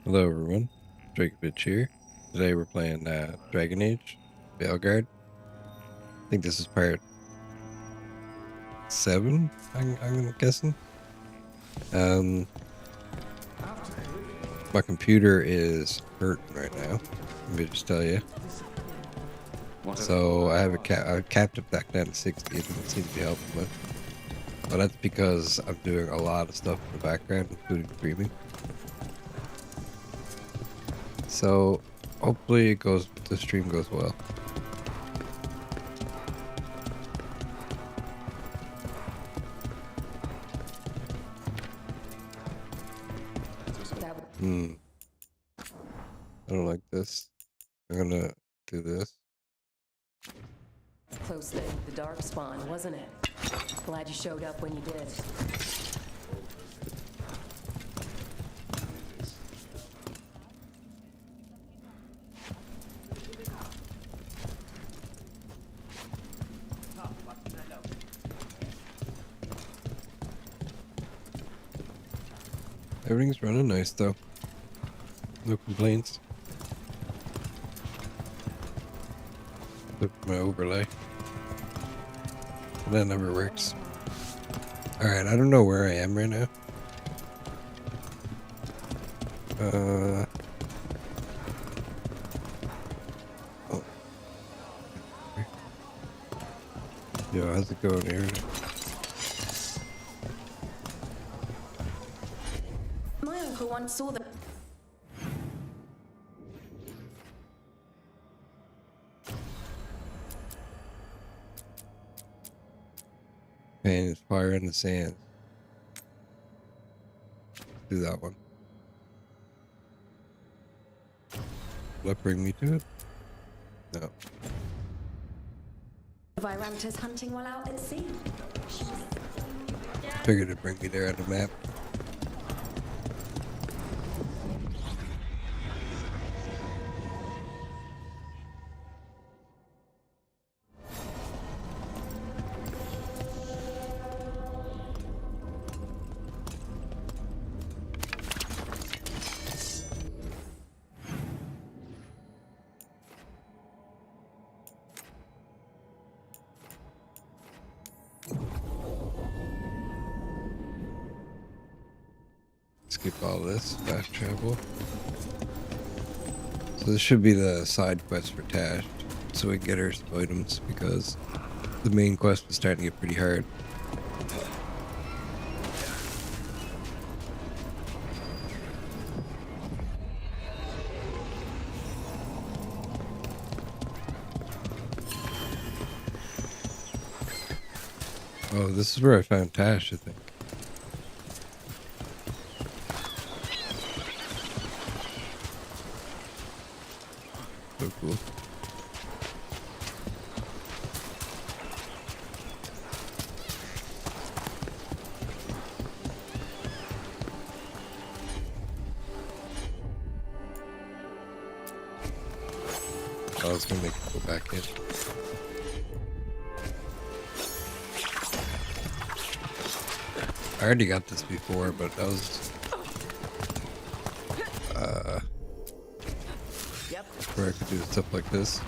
Hello everyone, Drakoviche here. Today we're playing Dragon Age Veilguard. I think this is part 7, I'm guessing. My computer is hurting right now, let me just tell you. So I have a captive back down to 60, it doesn't seem to be helping much. But that's because I'm doing a lot of stuff in the background, including streaming. So hopefully the stream goes well. I don't like this. I'm gonna do this. Close thing, the dark spawn, wasn't it? Glad you showed up when you did. Everything's running nice though. No complaints. Look at my overlay. That never works. Alright, I don't know where I am right now. Oh. Yo, how's it going here? My uncle once saw the... Man, it's fire in the sand. Do that one. Will that bring me to it? No. Viranta's hunting while out at sea. Figured it'd bring me there on the map. Skip all this, fast travel. So this should be the side quest for Tash, so we can get her some items, because the main quest is starting to get pretty hard. Oh, this is where I found Tash, I think. So cool. I was gonna make it go back in. I already got this before, but that was where I could do stuff like this.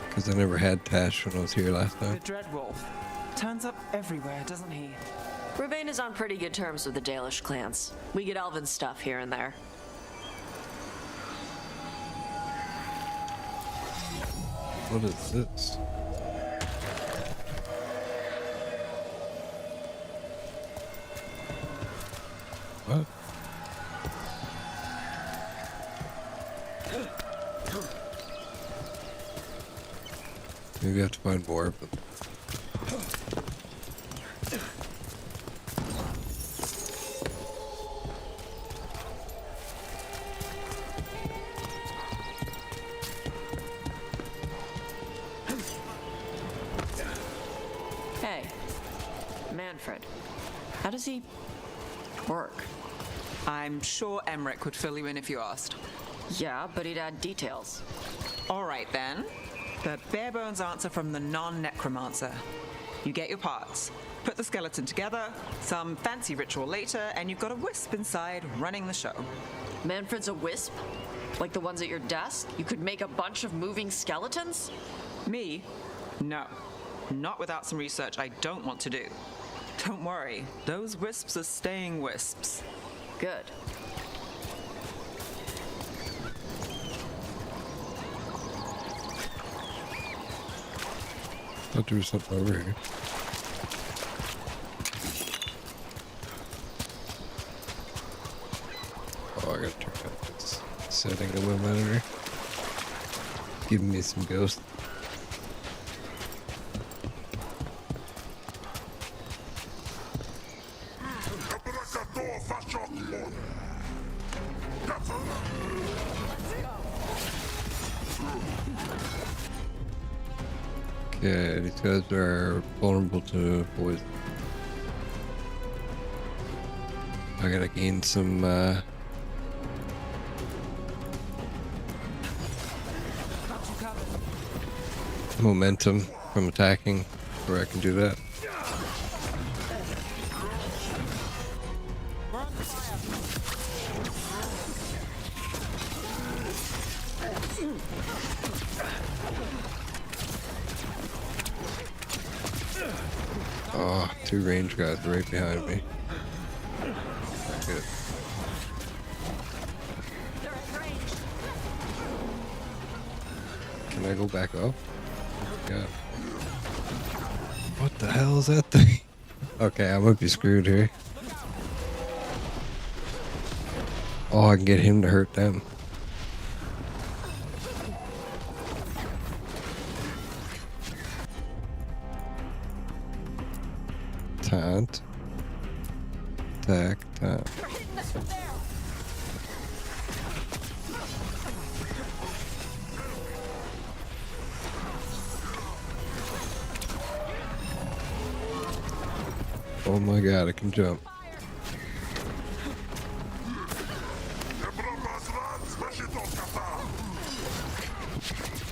Because I never had Tash when I was here last time. The Dreadwolf turns up everywhere, doesn't he? Ravane is on pretty good terms with the Dalish clans. We get elven stuff here and there. What is this? What? Maybe I have to find more of them. Hey, Manfred. How does he work? I'm sure Emmerich would fill you in if you asked. Yeah, but he'd add details. All right then. The bare bones answer from the non-necromancer. You get your parts, put the skeleton together, some fancy ritual later, and you've got a wisp inside running the show. Manfred's a wisp? Like the ones at your desk? You could make a bunch of moving skeletons? Me? No. Not without some research I don't want to do. Don't worry, those wisps are staying wisps. Good. I'll do something over here. Oh, I gotta turn out this setting a little better. Giving me some ghost. Okay, these guys are vulnerable to poison. I gotta gain some momentum from attacking where I can do that. Oh, two range guys right behind me. Good. Can I go back up? Yeah. What the hell is that thing? Okay, I might be screwed here. Oh, I can get him to hurt them. Taunt. Attack, taunt. Oh my god, I can jump.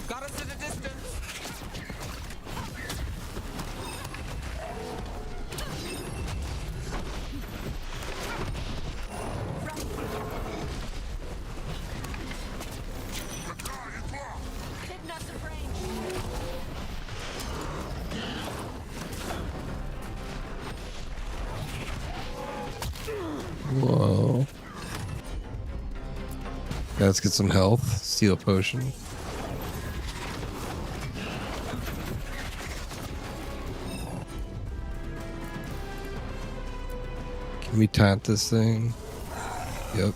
Got us at a distance. Whoa. Yeah, let's get some health. Steal a potion. Can we taunt this thing? Yep.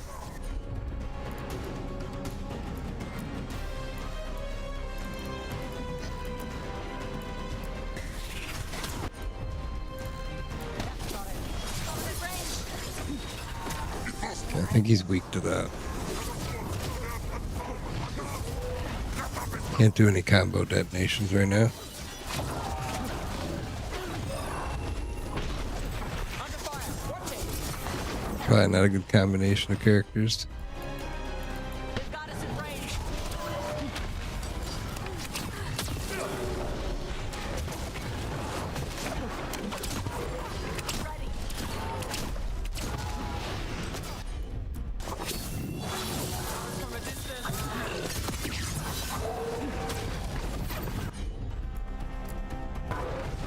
Okay, I think he's weak to that. Can't do any combo detonations right now. Probably not a good combination of characters.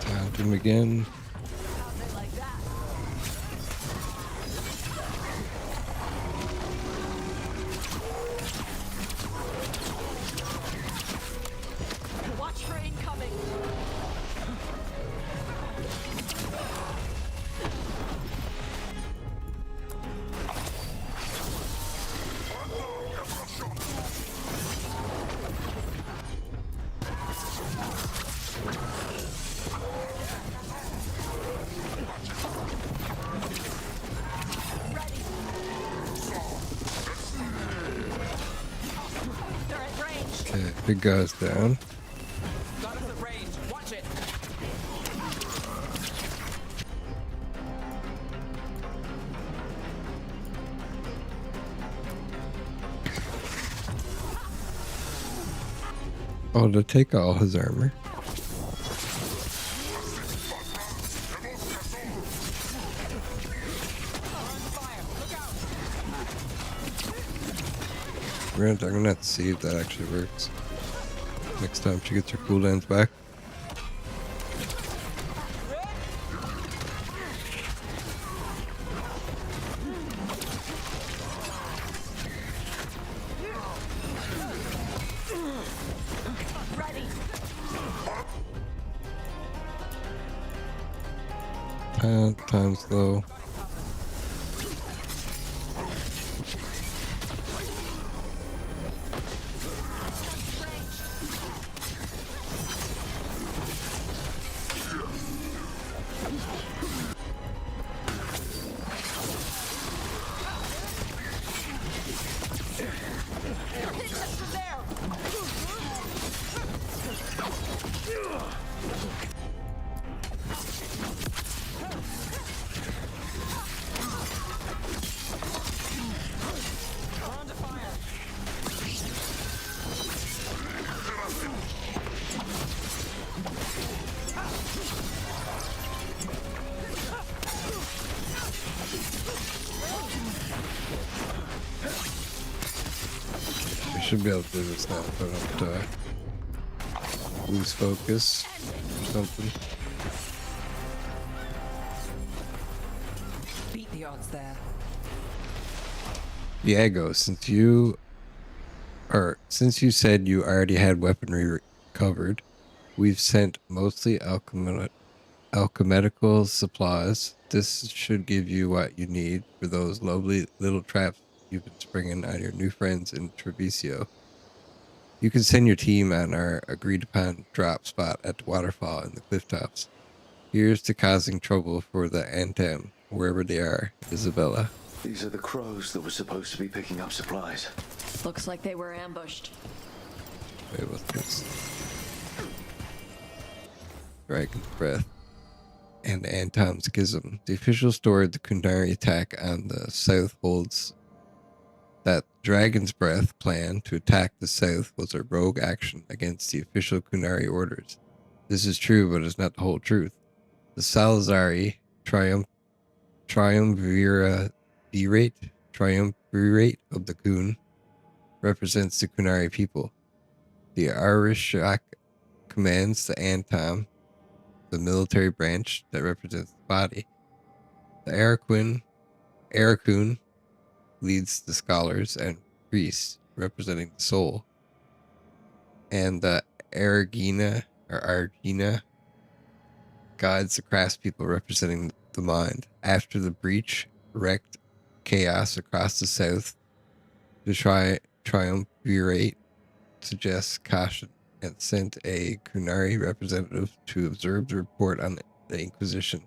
Taunt him again. Watch for incoming. Okay, big guy's down. Got us at range. Watch it. Oh, to take all his armor. gonna have to see if that actually works. Next time she gets her cooldowns back. Time's low. Should be able to do this now if I don't lose focus or something. Beat the odds there. Diego, since you said you already had weaponry covered, we've sent mostly alchemical supplies. This should give you what you need for those lovely little traps you've been springing on your new friends in Treviso. You can send your team on our agreed upon drop spot at the waterfall in the cliff tops. Here's to causing trouble for the Antem, wherever they are, Isabella. These are the crows that were supposed to be picking up supplies. Looks like they were ambushed. Wait, what's this? Dragon's Breath and Antom's Schism. The official story of the Kunari attack on the south holds that Dragon's Breath plan to attack the south was a rogue action against the official Kunari orders. This is true, but it's not the whole truth. The Salazari triumvirate of the Kun represents the Kunari people. The Arishak commands the Antom, the military branch that represents the body. The Arakun leads the scholars and priests representing the soul. And the Argina guides the craftspeople representing the mind. After the breach wreaked chaos across the south, the triumvirate suggests caution and sent a Kunari representative to observe the report on the Inquisition.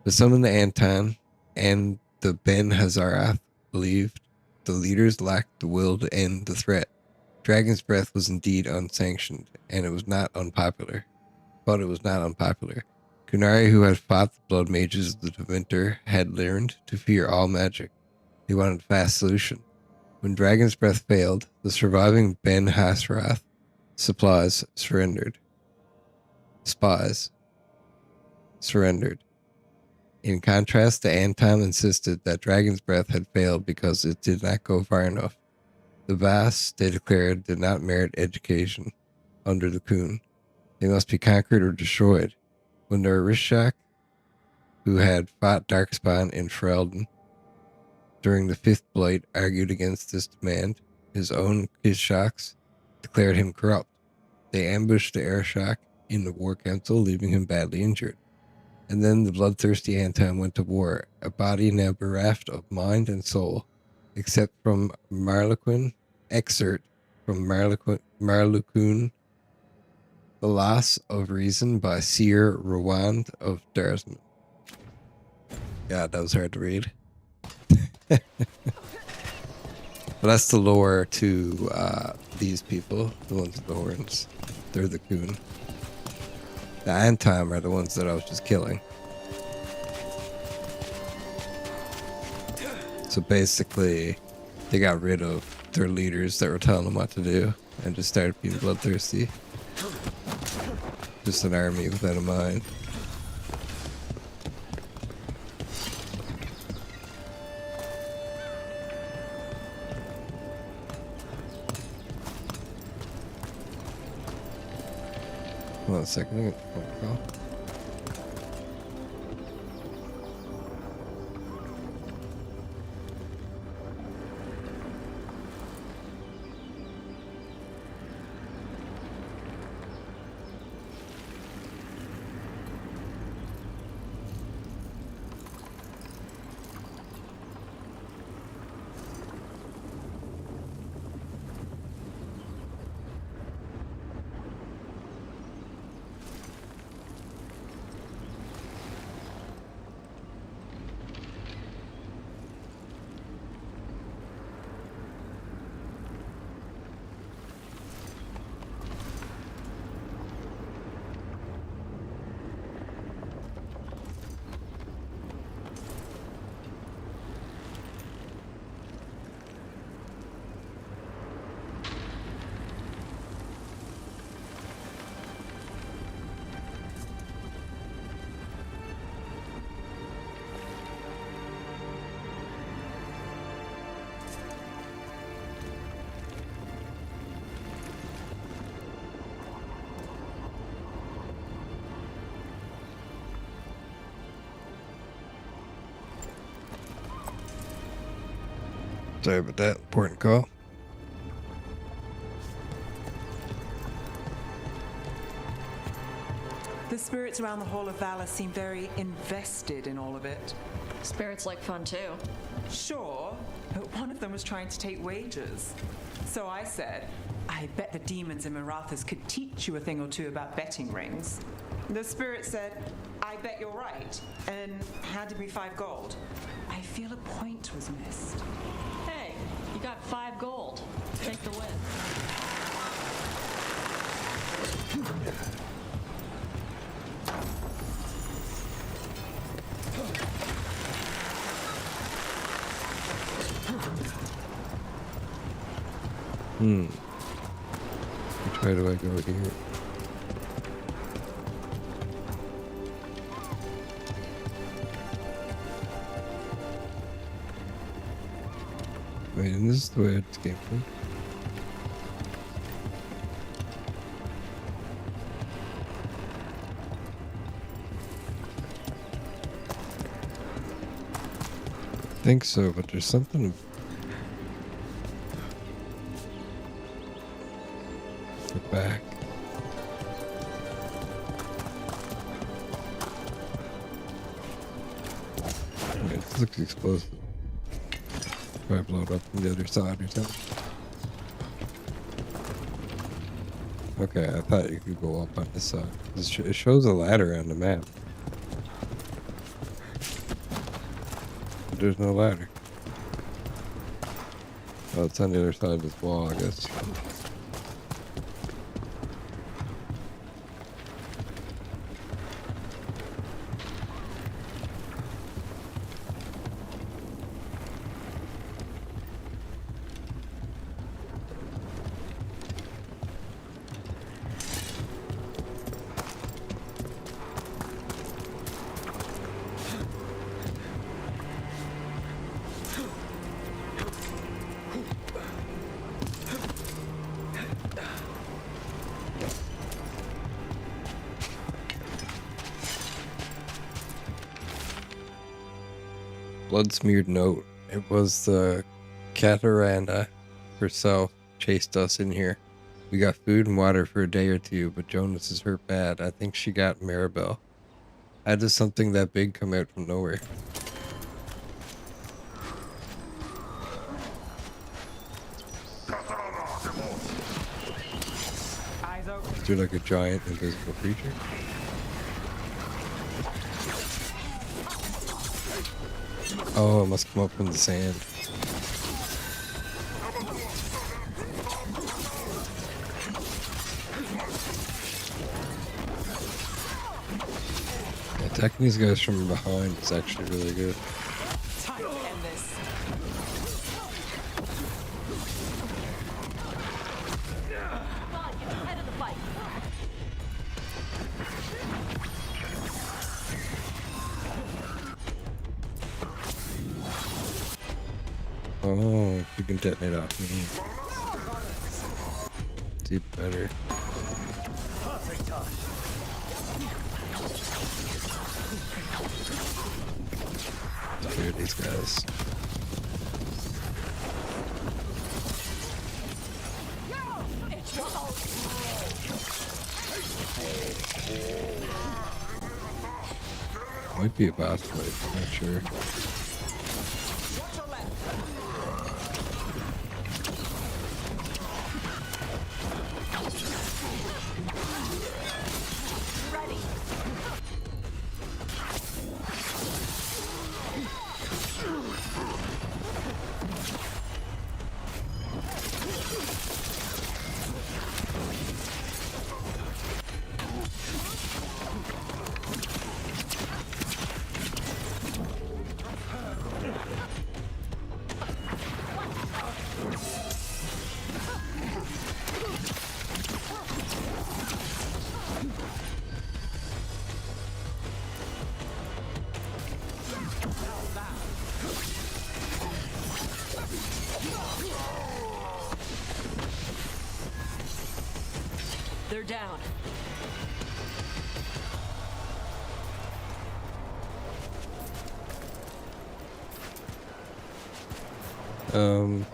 But some in the Anton and the Ben Hazarath believed the leaders lacked the will to end the threat. Dragon's Breath was indeed unsanctioned, and it was not unpopular. But it was not unpopular. Kunari, who had fought the blood mages of the Devinter, had learned to fear all magic. They wanted a fast solution. When Dragon's Breath failed, the surviving Ben Hasrath spies surrendered. In contrast, the Antom insisted that Dragon's Breath had failed because it did not go far enough. The Vas, they declared, did not merit education under the Kun. They must be conquered or destroyed. When the Arishak, who had fought Darkspawn in Ferelden during the Fifth Blight, argued against this demand, his own Kishaks declared him corrupt. They ambushed the Arishak in the war council, leaving him badly injured. And then the bloodthirsty Antom went to war, a body now bereft of mind and soul, except from Marlequin, The Loss of Reason by Seer Rwand of Darsman. God, that was hard to read. But that's the lore to these people, the ones with the horns. They're the Kun. The Antom are the ones that I was just killing. So basically, they got rid of their leaders that were telling them what to do and just started being bloodthirsty. Just an army without a mind. on a second. I got a phone call. Sorry about that. Important call. The spirits around the Hall of Valor seem very invested in all of it. Spirits like fun too. Sure, but one of them was trying to take wages. So I said, I bet the demons in Marathas could teach you a thing or two about betting rings. The spirit said, I bet you're right, and handed me 5 gold. I feel a point was missed. Hey, you got 5 gold. Take the win. Which way do I go here? Wait, and this is the way it came from. I think so, but there's something. Back. Okay, this looks explosive. Probably blow it up from the other side or something. Okay, I thought you could go up on this side. It shows a ladder on the map. But there's no ladder. Oh, it's on the other side of this wall, I guess. Blood-smeared note. It was the Cataranda herself chased us in here. We got food and water for a day or two, but Jonas is hurt bad. I think she got Maribel. How does something that big come out from nowhere? Is there like a giant invisible creature? Oh, it must come up from the sand. Yeah, attacking these guys from behind is actually really good. Time to end this. Oh, you can detonate off me. It's even better. Perfect time. these guys. Might be a boss fight, I'm not sure. They're down. Um,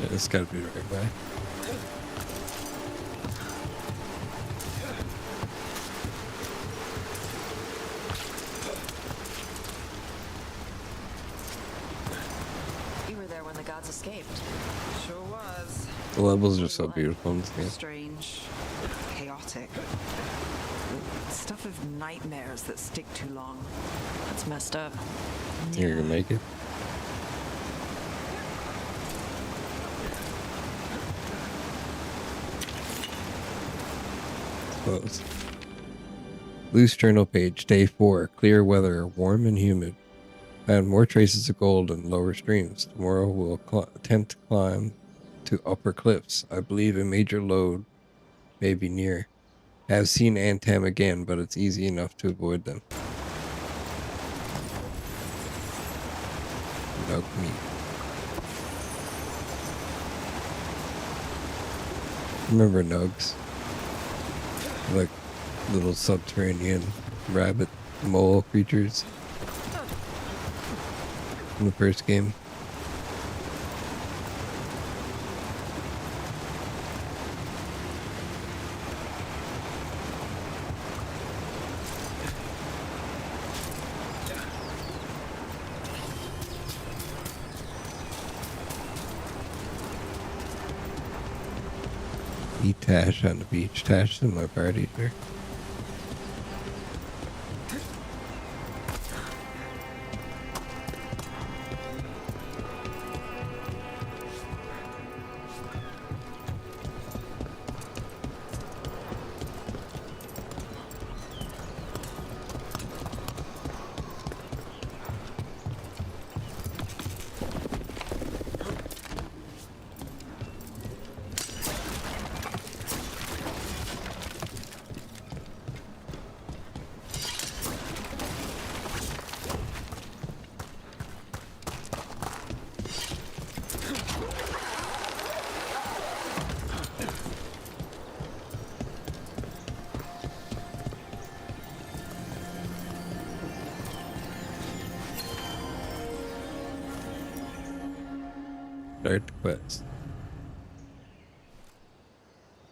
yeah, it's gotta be the right way. You were there when the gods escaped. Sure was. The levels are so beautiful in this game. Strange, chaotic. Stuff of nightmares that stick too long. That's messed up. Think you're gonna make it? Close. Loose journal page, day 4. Clear weather, warm and humid. Found more traces of gold in lower streams. Tomorrow we'll attempt to climb to upper cliffs. I believe a major load may be near. I have seen Antam again, but it's easy enough to avoid them. Nug meat. Remember nugs? Like little subterranean rabbit mole creatures in the first game. Eat Tash on the beach. Tash is my party here. Start the quest.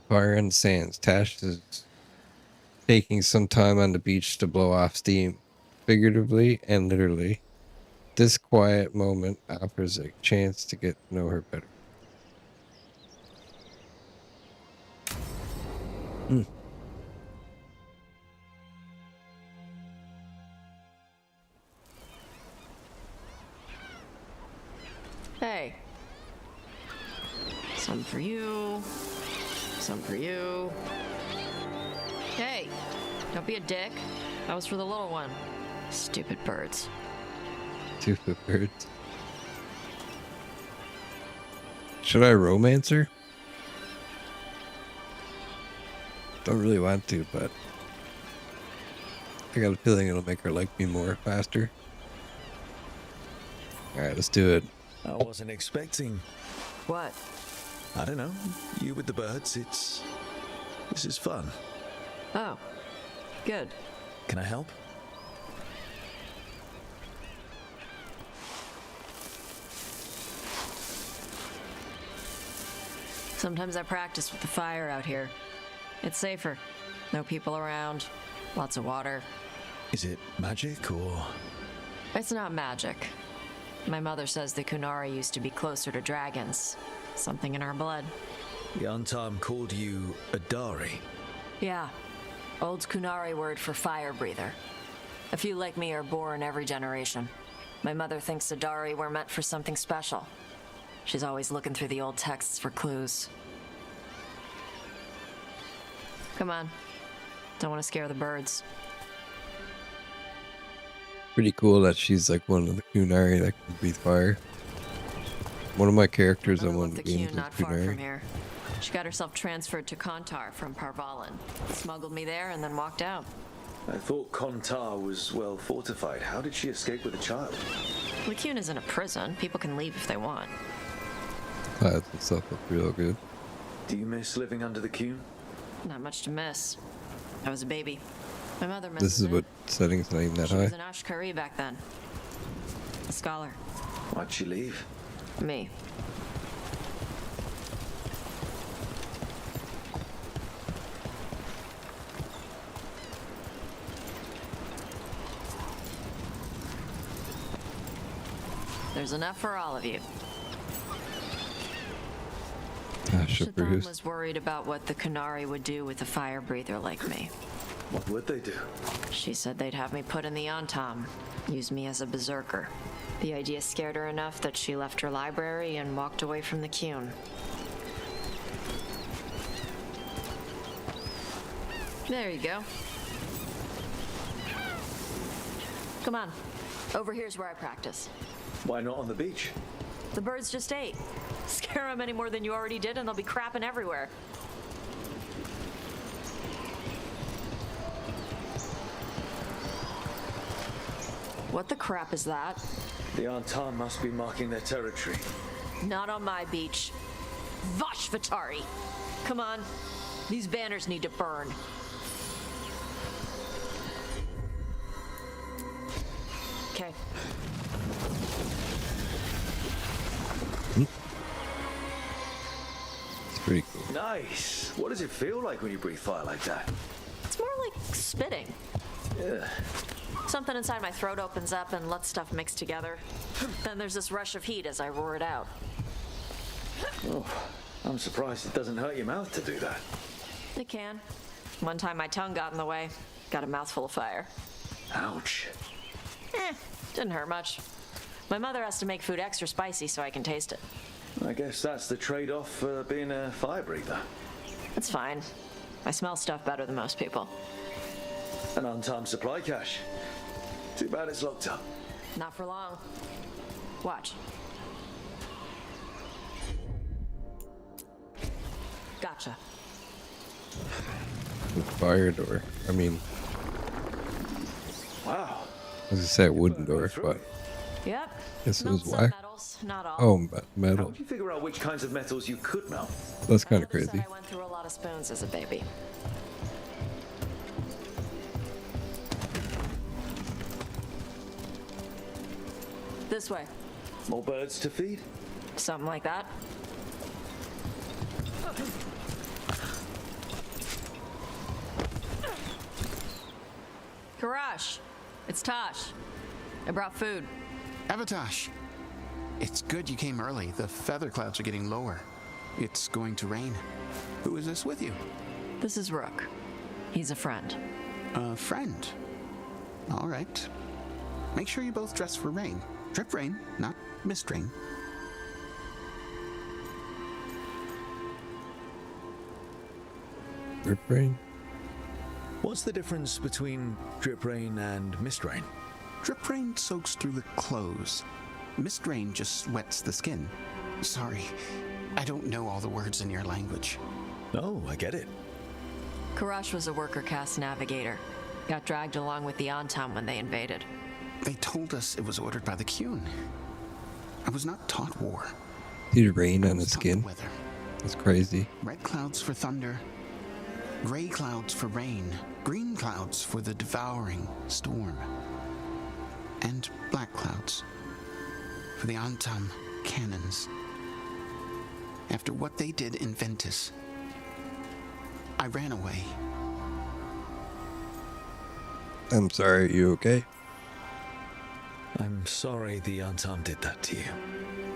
Fire and Sands. Tash is taking some time on the beach to blow off steam, figuratively and literally. This quiet moment offers a chance to get to know her better. Hey. Some for you. Some for you. Hey, don't be a dick. That was for the little one. Stupid birds. Stupid birds. Should I romance her? Don't really want to, but I got a feeling it'll make her like me more faster. Alright, let's do it. I wasn't expecting. What? I don't know. You with the birds. This is fun. Oh, good. Can I help? Sometimes I practice with the fire out here. It's safer. No people around. Lots of water. Is it magic or? It's not magic. My mother says the Kunari used to be closer to dragons. Something in our blood. The Untarm called you a Dari. Yeah. Old Kunari word for fire breather. A few like me are born every generation. My mother thinks the Dari were meant for something special. She's always looking through the old texts for clues. Come on. Don't want to scare the birds. Pretty cool that she's like one of the Kunari that can breathe fire. One of my characters on one of the games is Not far from Kunari. here. She got herself transferred to Kontar from Parvalan. Smuggled me there and then walked out. I thought Kontar was well fortified. How did she escape with a child? Lycune isn't a prison. People can leave if they want. Clouds itself up real good. Do you miss living under the Cune? Not much to miss. I was a baby. My mother misses This is it. what settings not even that She high. was an Ashkari back then. A scholar. Why'd she leave? Me. There's enough for all of you. Should Shaitan produce. was worried about what the Kunari would do with a fire breather like me. What would they do? She said they'd have me put in the Antam, use me as a berserker. The idea scared her enough that she left her library and walked away from the Cune. There you go. Come on. Over here's where I practice. Why not on the beach? The birds just ate. Scare them any more than you already did and they'll be crapping everywhere. What the crap is that? The Antar must be marking their territory. Not on my beach. Vashvatari! Come on. These banners need to burn. Okay. It's pretty cool. Nice. What does it feel like when you breathe fire like that? It's more like spitting. Yeah. Something inside my throat opens up and lets stuff mix together. Then there's this rush of heat as I roar it out. Oh, I'm surprised it doesn't hurt your mouth to do that. It can. One time my tongue got in the way. Got a mouthful of fire. Ouch. Didn't hurt much. My mother has to make food extra spicy so I can taste it. I guess that's the trade-off for being a fire breather. It's fine. I smell stuff better than most people. An untimed supply cache. Too bad it's locked up. Not for long. Watch. Gotcha. The fire door. I mean, Wow. I was gonna say wooden door, but Yep. guess it was Melt some whack. metals, not all. Oh, How metal. would you figure out which kinds of metals you could melt? That's My kind of mother said crazy. I went through a lot of spoons as a baby. This way. More birds to feed? Something like that. Karash, it's Tosh. I brought food. Avatash, it's good you came early. The feather clouds are getting lower. It's going to rain. Who is this with you? This is Rook. He's a friend. A friend. All right. Make sure you both dress for rain. Drip rain, not mist rain. Drip rain? What's the difference between drip rain and mist rain? Drip rain soaks through the clothes. Mist rain just wets the skin. Sorry, I don't know all the words in your language. Oh, I get it. Karash was a worker caste navigator. Got dragged along with the Antam when they invaded. They told us it was ordered by the Qun. I was not taught war. See the rain I on was his taught skin? weather. That's crazy. Red clouds for thunder, gray clouds for rain, green clouds for the devouring storm, and black clouds for the Antam cannons. After what they did in Ventus, I ran away. I'm sorry, are you okay? I'm sorry the Antam did that to you.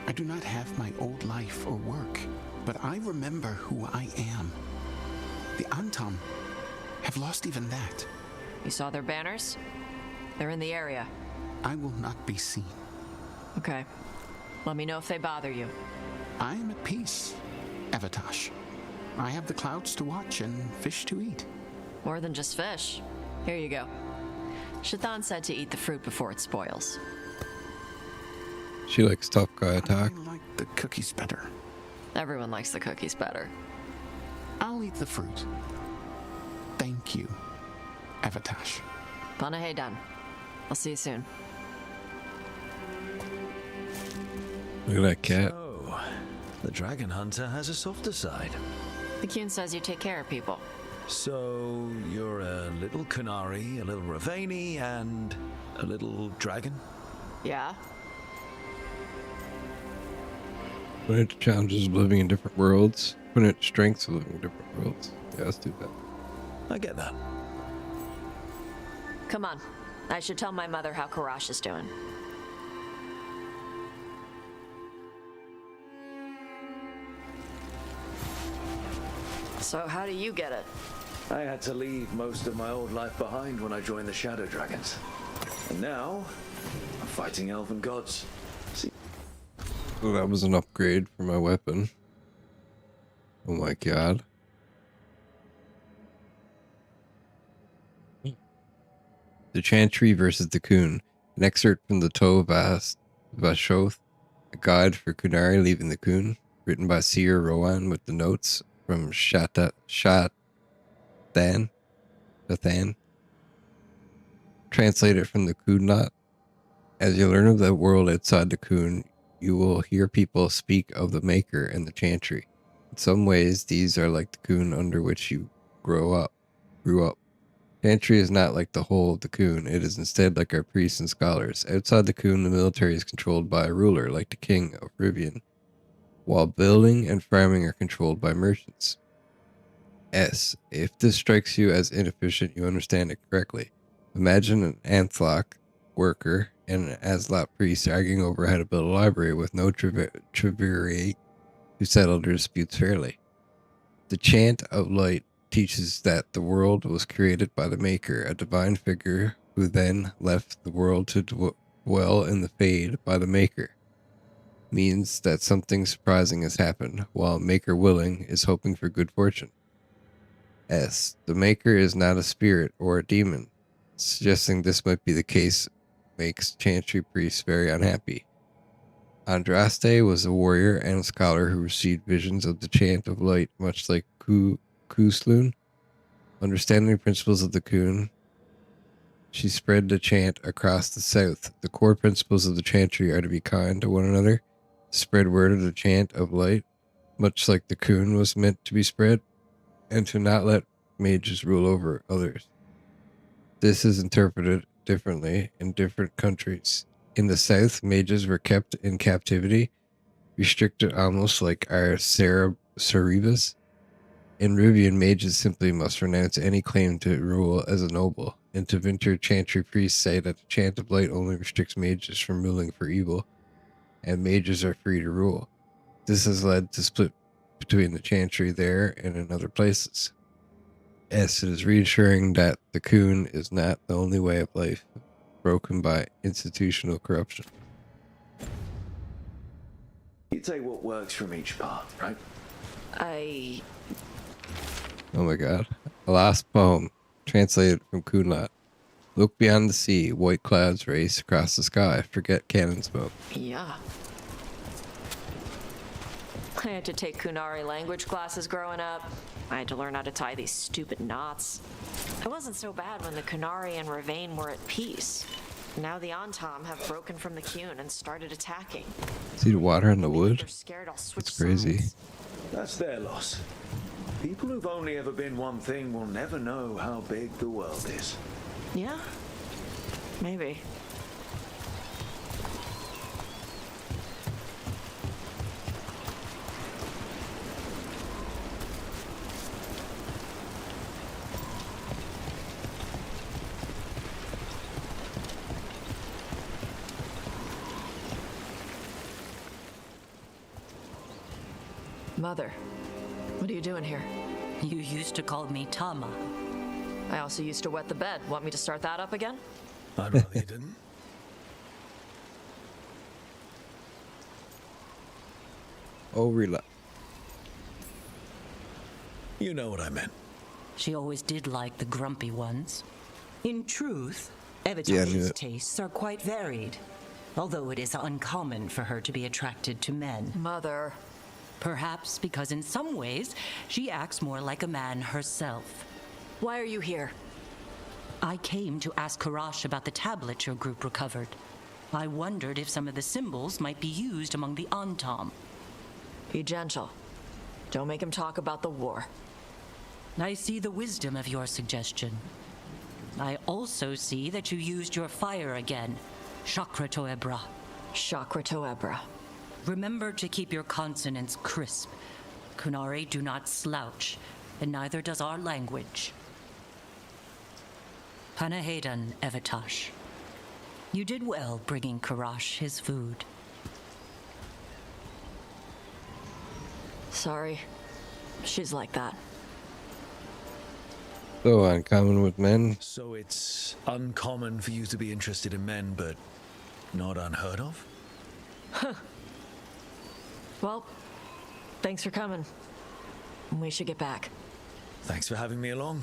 I do not have my old life or work, but I remember who I am. The Antam have lost even that. You saw their banners? They're in the area. I will not be seen. Okay. Let me know if they bother you. I am at peace, Avatash. I have the clouds to watch and fish to eat. More than just fish. Here you go. Shathan said to eat the fruit before it spoils. She likes tough guy attack. I like the cookies better. Everyone likes the cookies better. I'll eat the fruit. Thank you, Avatash. Panahedan. I'll see you soon. Look at that cat. Oh, the dragon hunter has a softer side. The Qun says you take care of people. So you're a little Kunari, a little Ravani, and a little dragon? Yeah? Put it to challenges of living in different worlds. Put it to strengths of living in different worlds. Yeah, let's do that. I get that. Come on. I should tell my mother how Karash is doing. So how do you get it? I had to leave most of my old life behind when I joined the Shadow Dragons. And now, I'm fighting elven gods. See, Oh, that was an upgrade for my weapon. Oh my god. The Chantry versus the Qun. An excerpt from the Vashoth, a guide for Kunari leaving the Qun, written by Seer Rowan with the notes from Shathan. Translated from the Kunat. As you learn of the world outside the Qun, you will hear people speak of the Maker and the Chantry. In some ways, these are like the Qun under which you grew up. Chantry is not like the whole of the Qun. It is instead like our priests and scholars. Outside the Qun, the military is controlled by a ruler, like the king of Rivian, while building and farming are controlled by merchants. If this strikes you as inefficient, you understand it correctly. Imagine an Anthlok worker and an Aslot priest arguing over how to build a library with no triviate who settled their disputes fairly. The Chant of Light teaches that the world was created by the Maker, a divine figure who then left the world to dwell in the Fade by the Maker. Means that something surprising has happened, while Maker willing is hoping for good fortune. The Maker is not a spirit or a demon. Suggesting this might be the case makes Chantry priests very unhappy. Andraste was a warrior and a scholar who received visions of the Chant of Light, much like Kuslun. Understanding the principles of the Qun, she spread the chant across the south. The core principles of the Chantry are to be kind to one another, spread word of the Chant of Light, much like the Qun was meant to be spread, and to not let mages rule over others. This is interpreted differently in different countries. In the south, mages were kept in captivity, restricted almost like our Cerebus. In Rivian, mages simply must renounce any claim to rule as a noble. In Tevinter, Chantry priests say that the Chant of Light only restricts mages from ruling for evil, and mages are free to rule. This has led to split between the Chantry there and in other places. It is reassuring that the Qun is not the only way of life, broken by institutional corruption. you take what works from each part, right? Oh my god. A last poem, translated from Kunlat. Look beyond the sea, white clouds race across the sky. Forget cannon smoke. Yeah. I had to take Kunari language classes growing up. I had to learn how to tie these stupid knots. It wasn't so bad when the Kunari and Ravane were at peace. Now the Antam have broken from the Qun and started attacking. See the water in the wood? They're scared I'll switch It's crazy. sides. That's their loss. People who've only ever been one thing will never know how big the world is. Yeah, maybe. Mother, what are you doing here? You used to call me Tama. I also used to wet the bed. Want me to start that up again? I'd rather you didn't. Oh, relax. You know what I meant. She always did like the grumpy ones. In truth, Yeah, I knew Evitash's it. tastes are quite varied, although it is uncommon for her to be attracted to men. Mother. Perhaps because in some ways, she acts more like a man herself. Why are you here? I came to ask Karash about the tablet your group recovered. I wondered if some of the symbols might be used among the Antam. Be gentle. Don't make him talk about the war. I see the wisdom of your suggestion. I also see that you used your fire again, Chakra Toebra. Chakra Toebra. Remember to keep your consonants crisp. Kunari do not slouch, and neither does our language. Panahedan, Evitash. You did well bringing Karash his food. Sorry. She's like that. So uncommon with men. So it's uncommon for you to be interested in men, but not unheard of? Well, thanks for coming. We should get back. Thanks for having me along.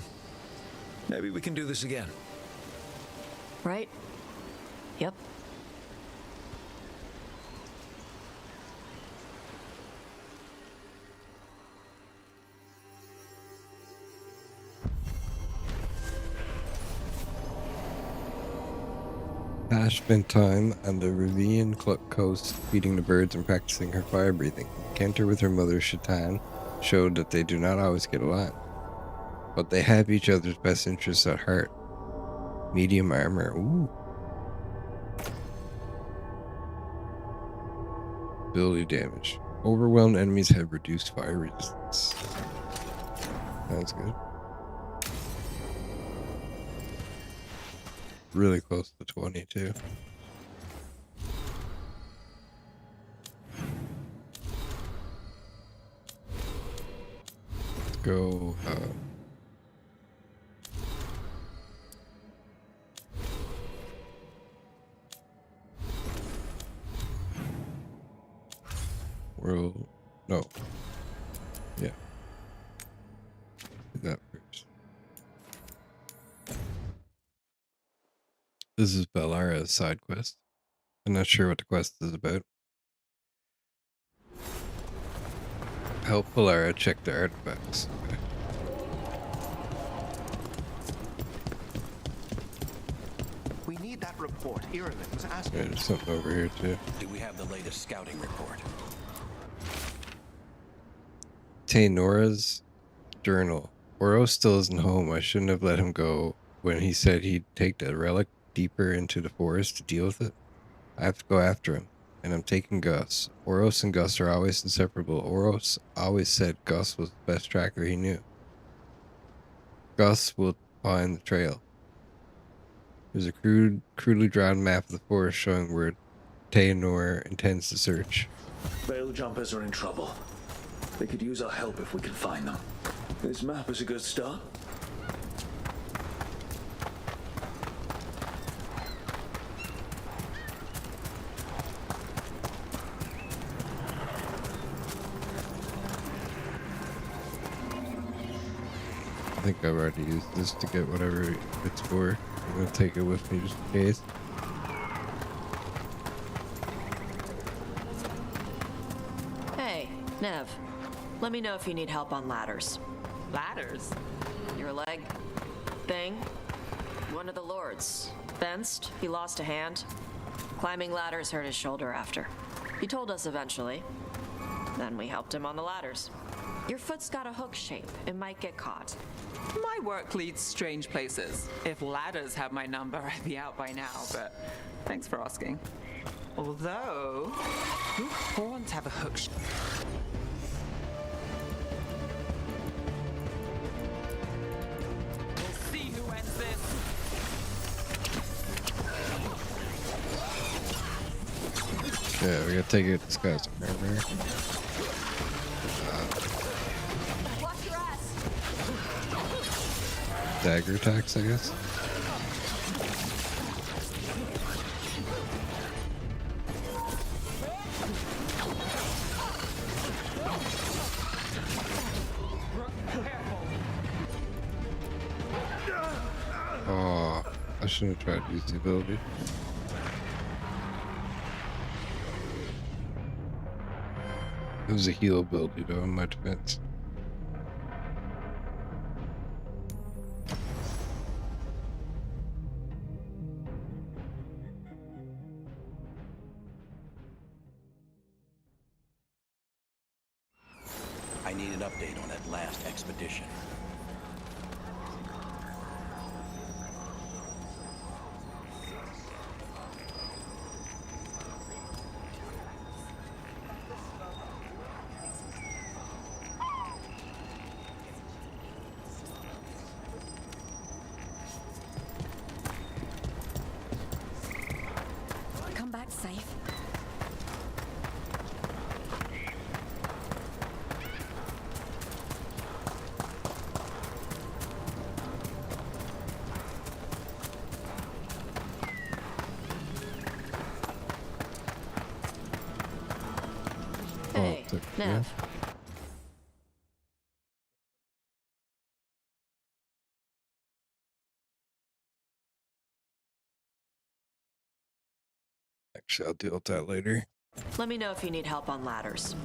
Maybe we can do this again. Right? Yep. Ash spent time on the Rivian coast feeding the birds and practicing her fire breathing. Encounter with her mother, Shatan, showed that they do not always get along, but they have each other's best interests at heart. Medium armor. Ooh. Ability damage. Overwhelmed enemies have reduced fire resistance. Sounds good. Really close to 20 too. Let's go. World. No. Yeah. Do that first. This is Bellara's side quest. I'm not sure what the quest is about. Help Bellara check the artifacts. Okay. We need that report Iramin was asking. Yeah, there's something over here too. Do we have the latest scouting report? Taynora's journal. Oro still isn't home. I shouldn't have let him go when he said he'd take the relic deeper into the forest to deal with it. I have to go after him, and I'm taking Gus. Oros and Gus are always inseparable. Oros always said Gus was the best tracker he knew. Gus will find the trail. There's a crudely drawn map of the forest showing where Taynor intends to search. Veil jumpers are in trouble. They could use our help if we can find them. This map is a good start. think I've already used this to get whatever it's for. I'm gonna take it with me just in case. Hey, Nev. Let me know if you need help on ladders. Ladders? Your leg thing? One of the lords. Fenced, he lost a hand. Climbing ladders hurt his shoulder after. He told us eventually. Then we helped him on the ladders. Your foot's got a hook shape. It might get caught. My work leads strange places. If ladders had my number, I'd be out by now, but thanks for asking. Although, your horns have a hook shape. We'll see who ends this. Yeah, we gotta take it. This guy's armor. Watch your ass! Dagger attacks, I guess. Oh, I shouldn't have tried to use the ability. It was a heal ability though in my defense. I need an update on that last expedition. Come back safe. Hey, Nev. Actually, I'll deal with that later. Let me know if you need help on ladders.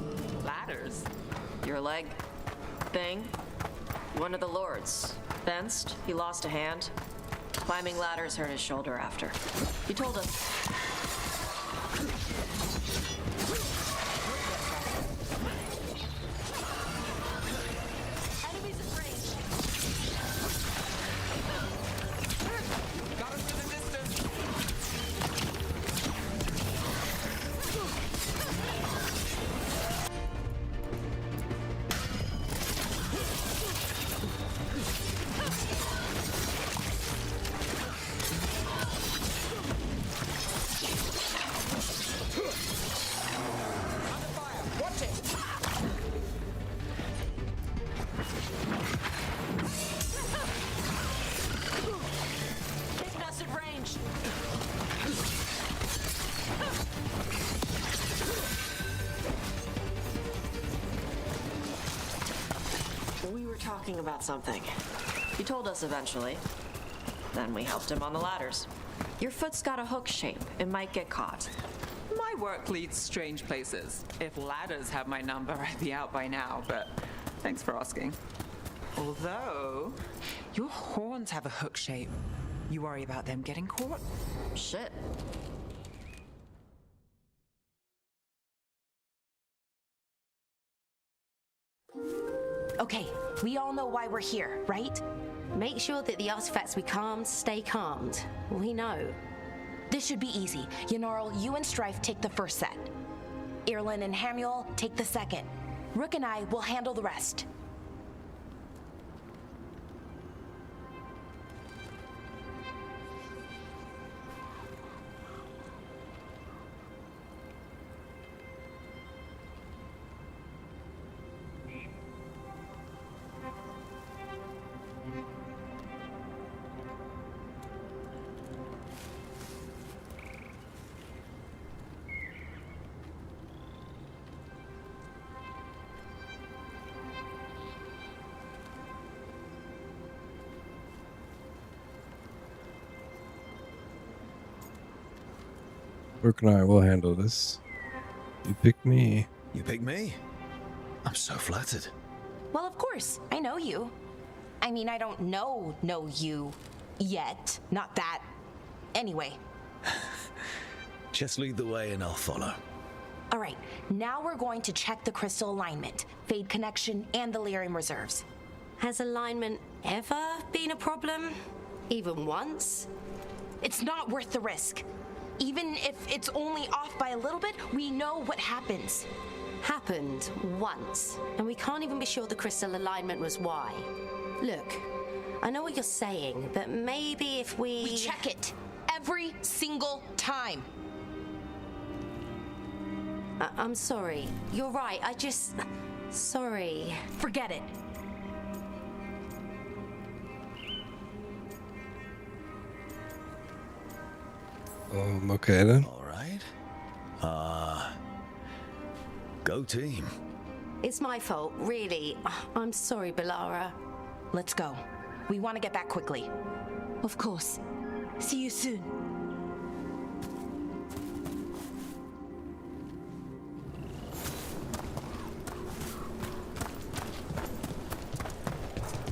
Ladders? Your leg thing? One of the lords. Fenced, he lost a hand. Climbing ladders hurt his shoulder after. He told us. Enemies in range. Got him to the distance. Taking us in range. We were talking about something. He told us eventually. Then we helped him on the ladders. Your foot's got a hook shape. It might get caught. My work leads strange places. If ladders had my number, I'd be out by now, but thanks for asking. Although, your horns have a hook shape. You worry about them getting caught? Shit. Okay, we all know why we're here, right? Make sure that the artifacts we calmed stay calmed. We know. This should be easy. Yanarl, you and Strife take the first set. Irlin and Hamuel take the second. Rook and I will handle the rest. Brooke and I will handle this. You pick me. You pick me? I'm so flattered. Well, of course. I know you. I mean, I don't know you yet. Not that. Anyway. Just lead the way and I'll follow. All right. Now we're going to check the crystal alignment, fade connection, and the lyrium reserves. Has alignment ever been a problem? Even once? It's not worth the risk. Even if it's only off by a little bit, we know what happens. Happened once, and we can't even be sure the crystal alignment was why. Look, I know what you're saying, but maybe if We check it every single time. I'm sorry. You're right. Sorry. Forget it. Okay then. All right. Go team. It's my fault, really. I'm sorry, Balara. Let's go. We want to get back quickly. Of course. See you soon.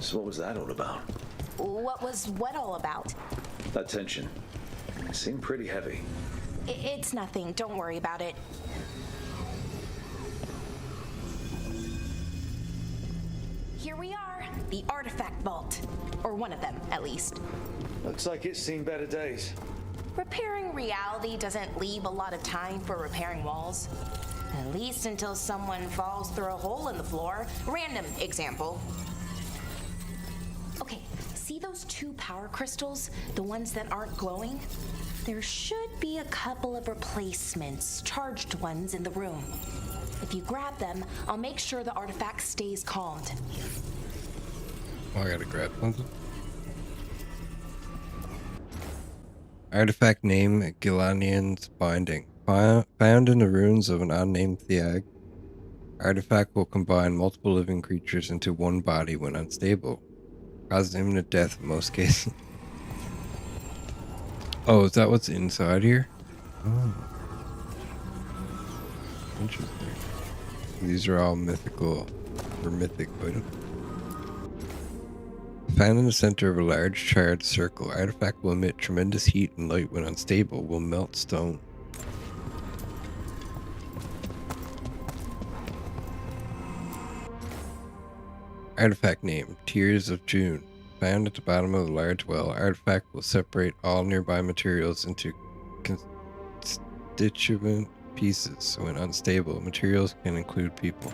So what was that all about? What was what all about? That tension. It seemed pretty heavy. It's nothing. Don't worry about it. Here we are. The artifact vault. Or one of them, at least. Looks like it's seen better days. Repairing reality doesn't leave a lot of time for repairing walls. At least until someone falls through a hole in the floor. Random example. Okay, see those 2 power crystals? The ones that aren't glowing? There should be a couple of replacements, charged ones, in the room. If you grab them, I'll make sure the artifact stays calmed. Oh, I gotta grab something. Artifact name Gilanian's Binding. Found in the ruins of an unnamed Theag. Artifact will combine multiple living creatures into one body when unstable. Causes imminent death in most cases. Oh, is that what's inside here? Oh. Interesting. These are all mythical or mythic items. Found in the center of a large charred circle, artifact will emit tremendous heat and light when unstable, will melt stone. Artifact name, Tears of June. Found at the bottom of a large well, artifact will separate all nearby materials into constituent pieces, so when unstable, materials can include people.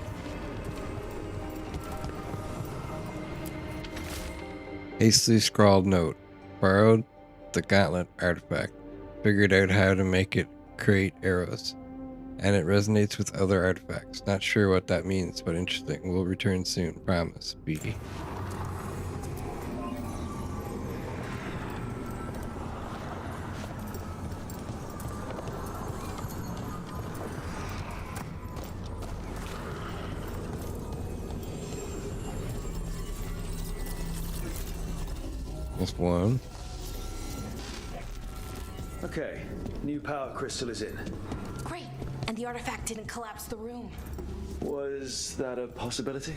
Hastily scrawled note. Borrowed the gauntlet artifact. Figured out how to make it create arrows. And it resonates with other artifacts. Not sure what that means, but interesting. We'll return soon. Promise. B. That's one. Okay, new power crystal is in. Great. And the artifact didn't collapse the room. Was that a possibility?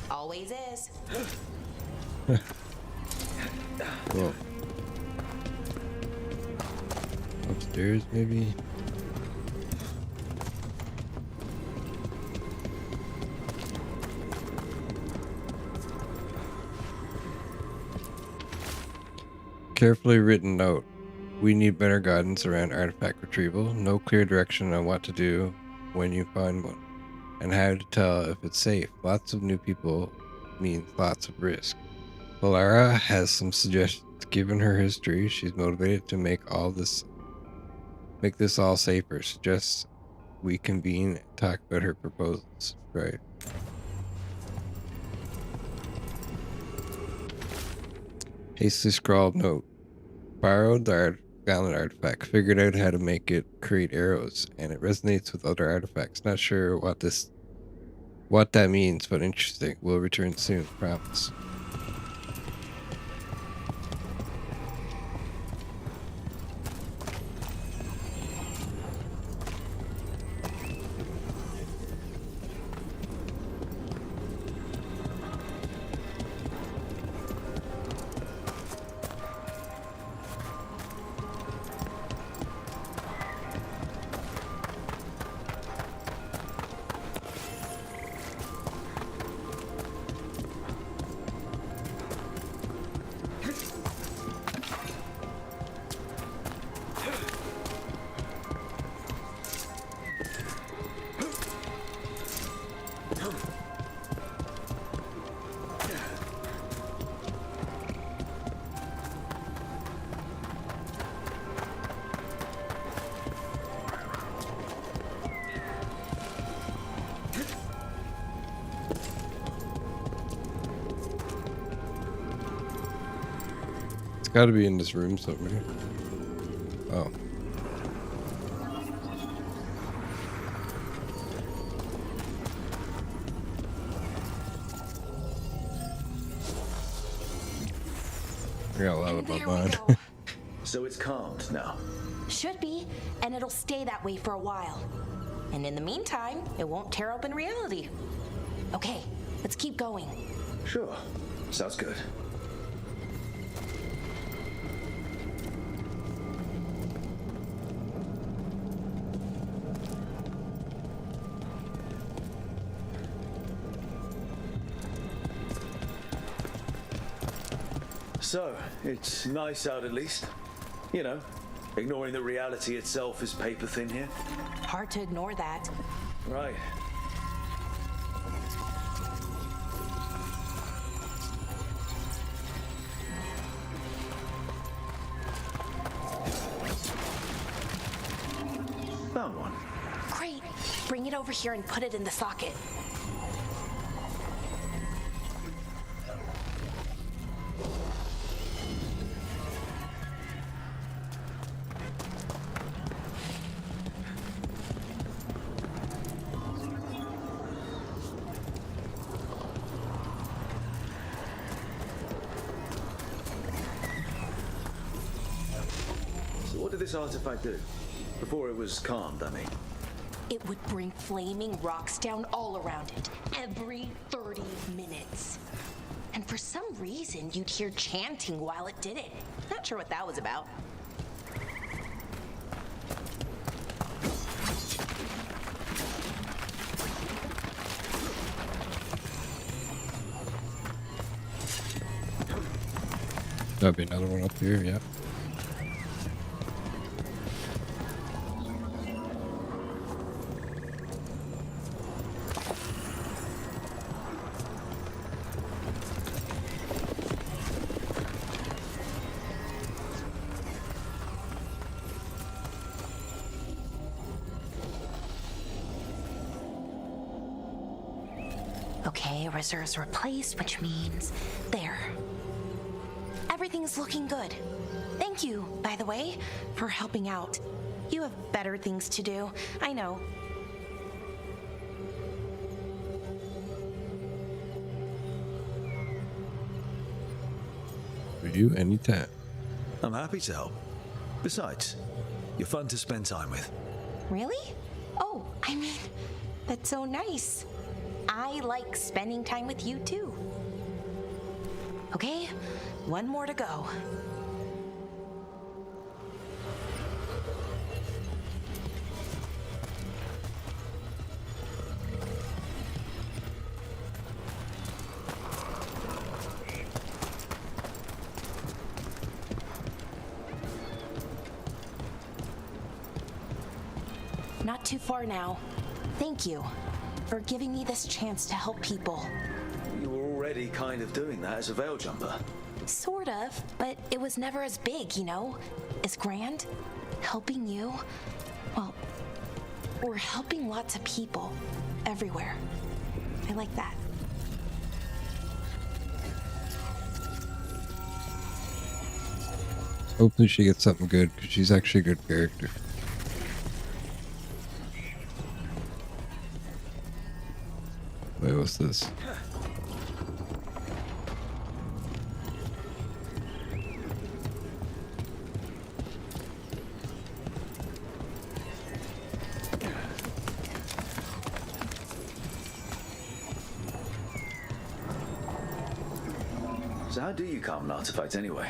Always is. Whoa. Upstairs, maybe? Carefully written note. We need better guidance around artifact retrieval. No clear direction on what to do when you find one. And how to tell if it's safe. Lots of new people means lots of risk. Valara has some suggestions. Given her history, she's motivated to make this all safer. Suggests we convene and talk about her proposals. Right. Hastily scrawled note. Borrowed the gauntlet artifact. Figured out how to make it create arrows, and it resonates with other artifacts. Not sure what that means, but interesting. We'll return soon. Promise. It's got to be in this room somewhere. Oh. I got a lot of my mind. So it's calmed now. Should be, and it'll stay that way for a while. And in the meantime, it won't tear open reality. Okay, let's keep going. Sure. Sounds good. So, it's nice out at least. You know, ignoring that reality itself is paper thin here. Hard to ignore that. Right. Found one. Great. Bring it over here and put it in the socket. So what did this artifact do? Before it was calmed, I mean. It would bring flaming rocks down all around it, every 30 minutes. And for some reason, you'd hear chanting while it did it. Not sure what that was about. There'll be another one up here, yeah. Okay, reserves replaced, which means there. Everything's looking good. Thank you, by the way, for helping out. You have better things to do, I know. For you, anytime. I'm happy to help. Besides, you're fun to spend time with. Really? Oh, I mean, that's so nice. I like spending time with you too. Okay, one more to go. Not too far now. Thank you for giving me this chance to help people. You were already kind of doing that as a veil jumper. Sort of, but it was never as big, you know? As grand. Helping you, well, we're helping lots of people everywhere. I like that. Hopefully she gets something good, because she's actually a good character. Wait, what's this? So how do you calm an artifact anyway?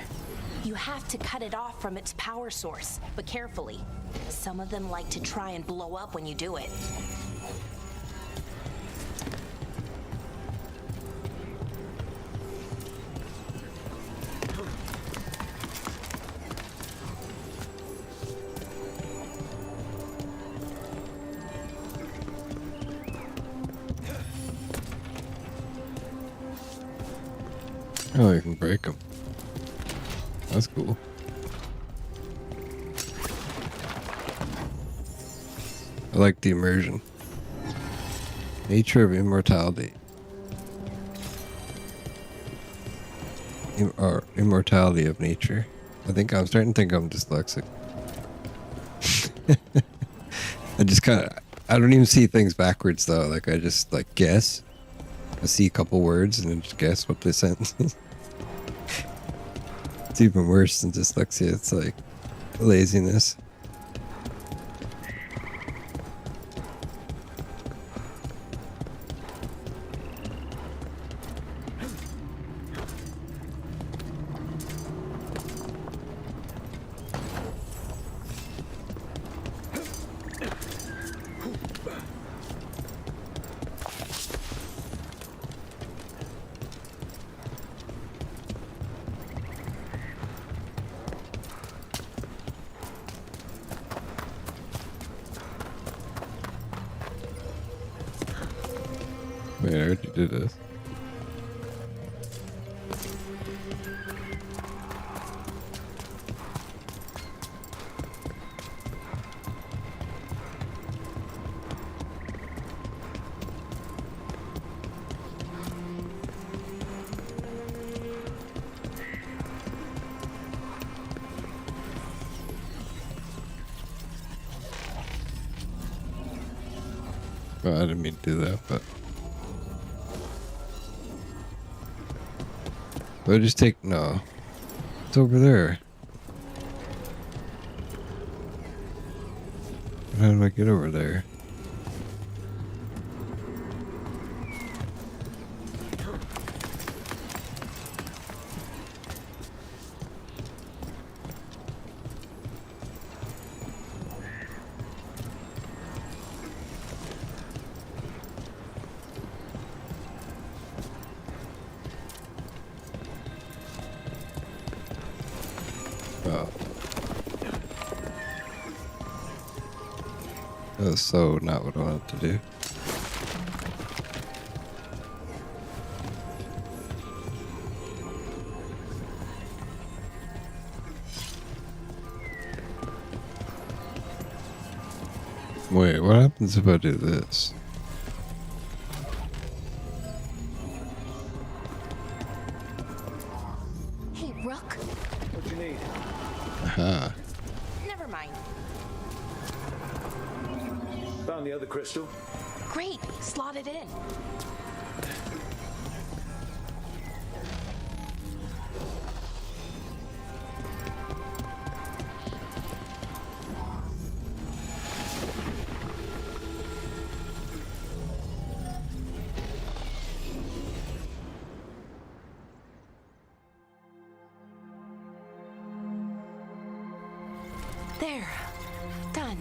You have to cut it off from its power source, but carefully. Some of them like to try and blow up when you do it. Oh, you can break them. That's cool. I like the immersion. Nature of immortality. or immortality of nature. I think I'm starting to think I'm dyslexic. I just kind of, I don't even see things backwards though. Like I just like guess. I see a couple words and then just guess what the sentence is. It's even worse than dyslexia. It's like laziness. Wait, I already did this. Well, I didn't mean to do that, but I'll just take, no, it's over there. How do I get over there? That was so not what I wanted to do. Wait, what happens if I do this? Hey, Rook. What you need? Aha. Never mind. Found the other crystal. Great. Slot it in. There. Done.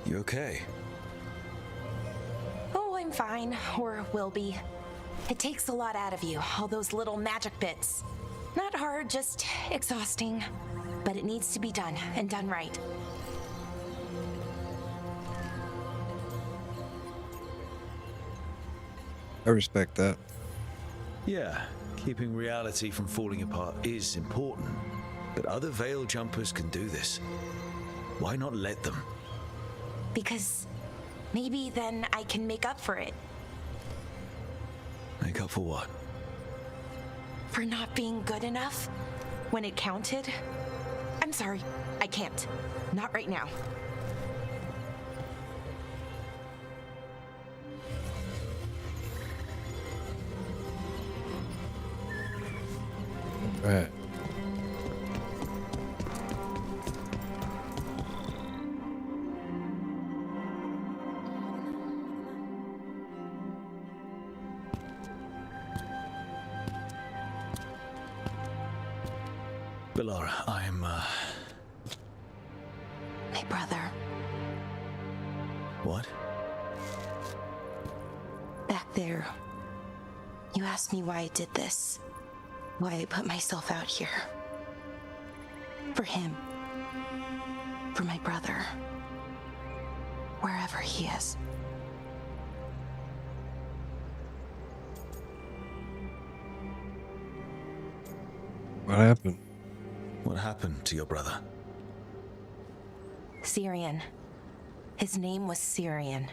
You okay? Oh, I'm fine. Or will be. It takes a lot out of you, all those little magic bits. Not hard, just exhausting. But it needs to be done, and done right. I respect that. Yeah, keeping reality from falling apart is important. But other veil jumpers can do this. Why not let them? Because maybe then I can make up for it. Make up for what? For not being good enough when it counted. I'm sorry, I can't. Not right now. Right. Bellara, I'm, My brother, what? back there. You asked me why I did this. Why I put myself out here. For him. For my brother. Wherever he is. What happened? What happened to your brother? Syrian. His name was Syrian.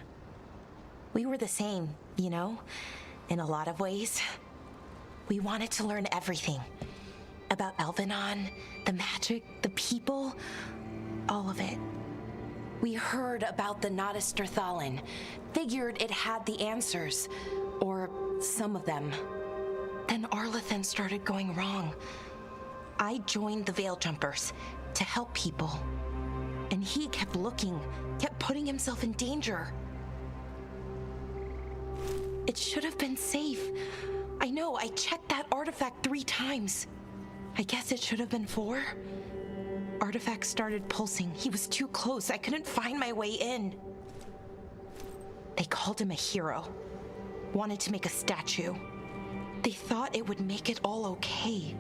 We were the same, you know? In a lot of ways, we wanted to learn everything. About Elvenon, the magic, the people, all of it. We heard about the Notisterthalin, figured it had the answers, or some of them. Then Arlathan started going wrong. I joined the Veil Jumpers to help people. And he kept looking, kept putting himself in danger. It should have been safe. I know, I checked that artifact 3 times. I guess it should have been 4. Artifact started pulsing. He was too close. I couldn't find my way in. They called him a hero. Wanted to make a statue. They thought it would make it all okay.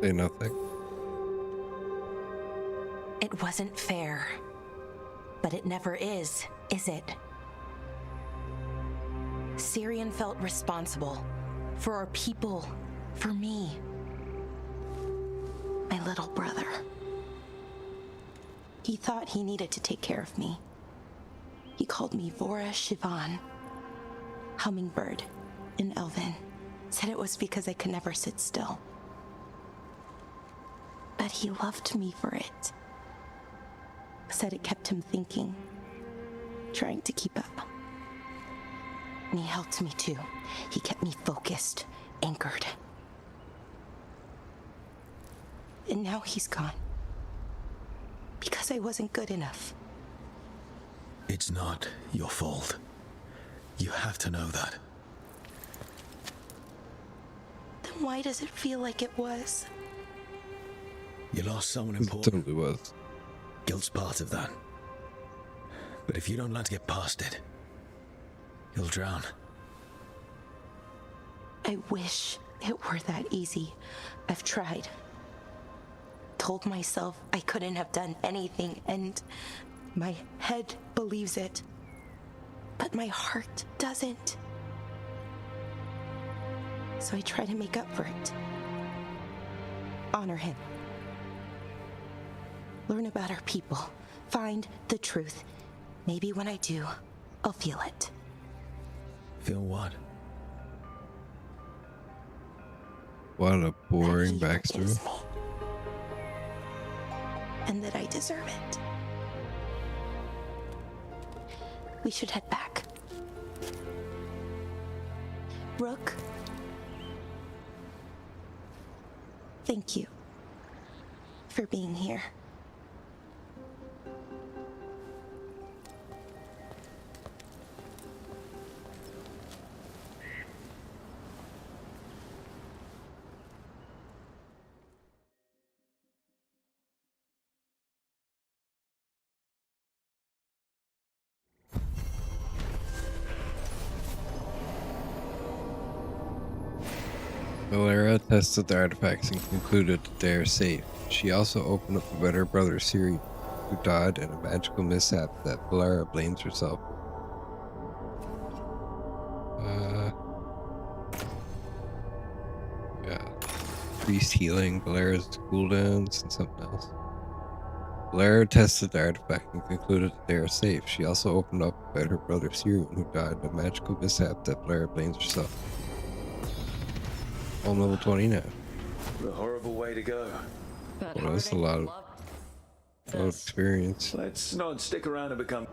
Say nothing. It wasn't fair. But it never is it? Syrian felt responsible. For our people. For me. My little brother. He thought he needed to take care of me. He called me Vora Shivan. Hummingbird in Elven. Said it was because I could never sit still. But he loved me for it. Said it kept him thinking, trying to keep up. And he helped me too. He kept me focused, anchored. And now he's gone. Because I wasn't good enough. It's not your fault. You have to know that. Then why does it feel like it was? You lost someone It important. totally was. Guilt's part of that. But if you don't learn to get past it, you'll drown. I wish it were that easy. I've tried. Told myself I couldn't have done anything, and my head believes it. But my heart doesn't. So I try to make up for it. Honor him. Learn about our people. Find the truth. Maybe when I do, I'll feel it. Feel what? What a boring That he backstory. forgives me. And that I deserve it. We should head back. Rook. Thank you for being here. Valera tested the artifacts and concluded that they are safe. She also opened up about her brother Siri, who died in a magical mishap that Valera blames herself for. Yeah. Priest healing, Valera's cooldowns, and something else. Valera tested the artifact and concluded that they are safe. She also opened up about her brother Siri, who died in a magical mishap that Valera blames herself. I'm level 20 now. What a horrible way to go. Well, that's a lot of experience. Let's not stick around and become...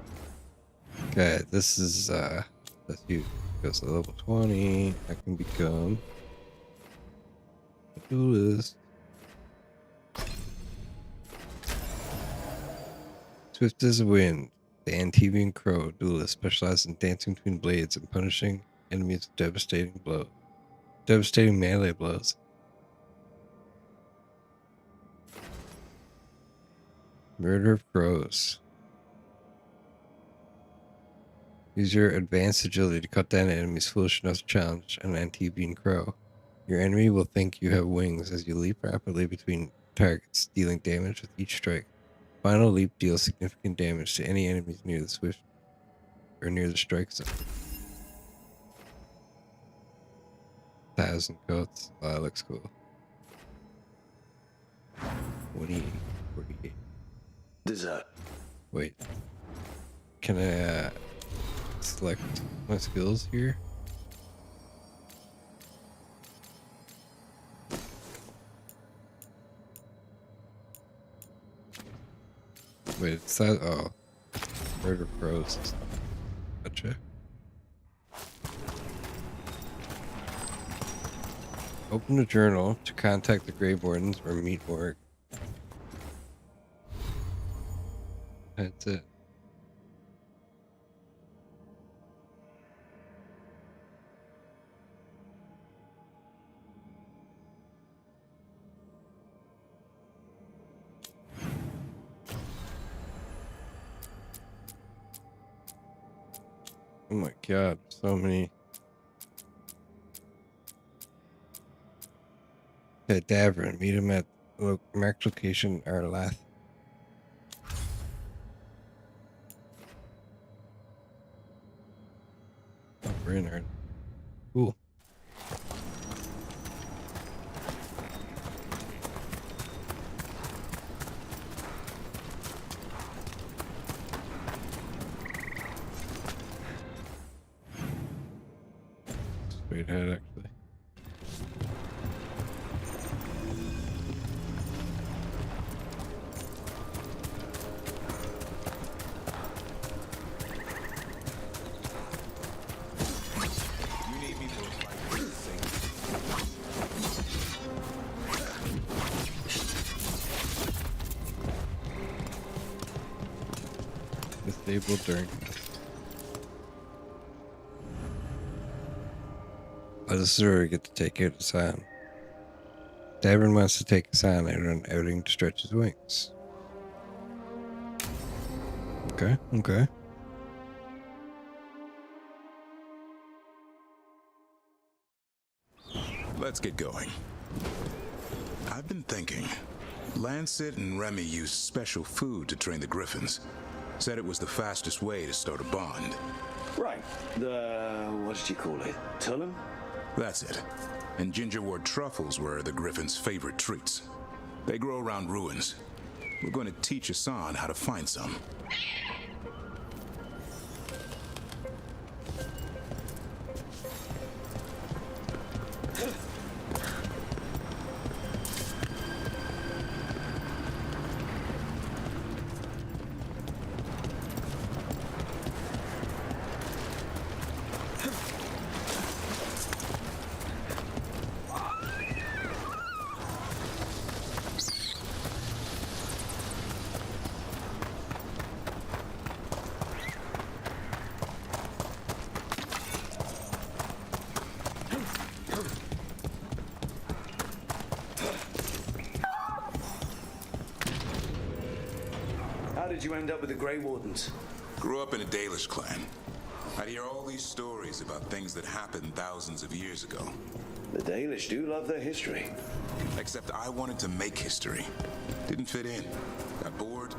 Okay, this is, let's use, goes to level 20. I can become a duelist. Swift as a wind, the Antivian Crow duelist specializes in dancing between blades and punishing enemies with devastating melee blows. Murder of crows. Use your advanced agility to cut down enemies foolish enough to challenge an Antivian crow. Your enemy will think you have wings as you leap rapidly between targets, dealing damage with each strike. Final leap deals significant damage to any enemies near the swift or near the strike zone. 1,000 coats. Oh, that looks cool. 48. 48. Dessert. Wait. Can I select my skills here? Wait, it's that. Oh. Murder pros. Gotcha. Open a journal to contact the Grey Wardens or meet Morg. That's it. Oh my god, so many. At Davern, meet him at marked location Arlath. Oh, we're in Arlath. Cool. Straight ahead, actually. Disabled during. Oh, this is where we get to take out Hassan. Davern wants to take Hassan out on an outing to stretch his wings. Okay, okay. Let's get going. I've been thinking. Lancet and Remy used special food to train the griffins. Said it was the fastest way to start a bond. Right. What did you call it? Tullum? That's it. And gingerwort truffles were the griffins' favorite treats. They grow around ruins. We're going to teach Hassan how to find some. How did you end up with the Grey Wardens? Grew up in a Dalish clan. I'd hear all these stories about things that happened thousands of years ago. The Dalish do love their history. Except I wanted to make history. Didn't fit in. Got bored,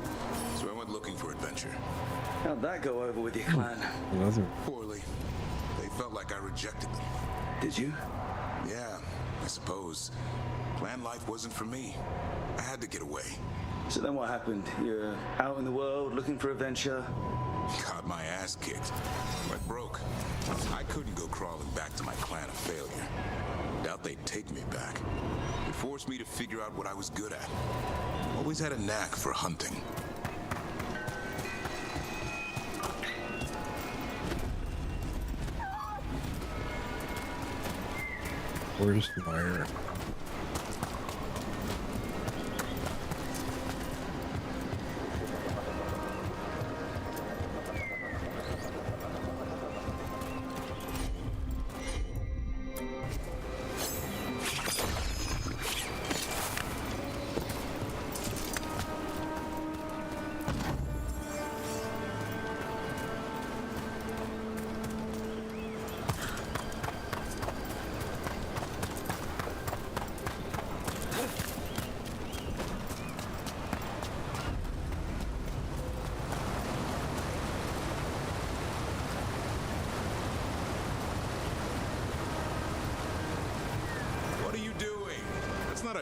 so I went looking for adventure. How'd that go over with your clan? Poorly. They felt like I rejected them. Did you? Yeah, I suppose. Clan life wasn't for me. I had to get away. So then what happened? You're out in the world looking for adventure? Got my ass kicked. Went broke. I couldn't go crawling back to my clan of failure. Doubt they'd take me back. It forced me to figure out what I was good at. Always had a knack for hunting. Where's Meyer?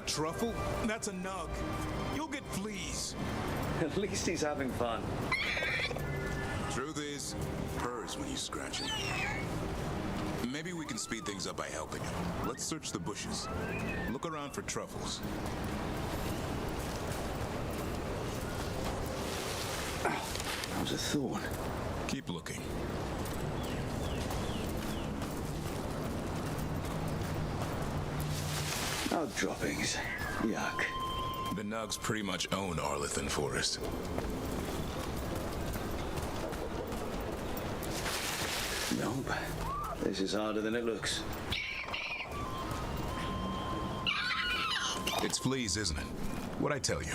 a truffle? That's a nug. You'll get fleas. At least he's having fun. Truth is, purrs when you scratch him. Maybe we can speed things up by helping him. Let's search the bushes. Look around for truffles. That was a thorn. Keep looking. Oh, droppings. Yuck. The Nugs pretty much own Arlithan Forest. Nope. This is harder than it looks. It's fleas, isn't it? What'd I tell you?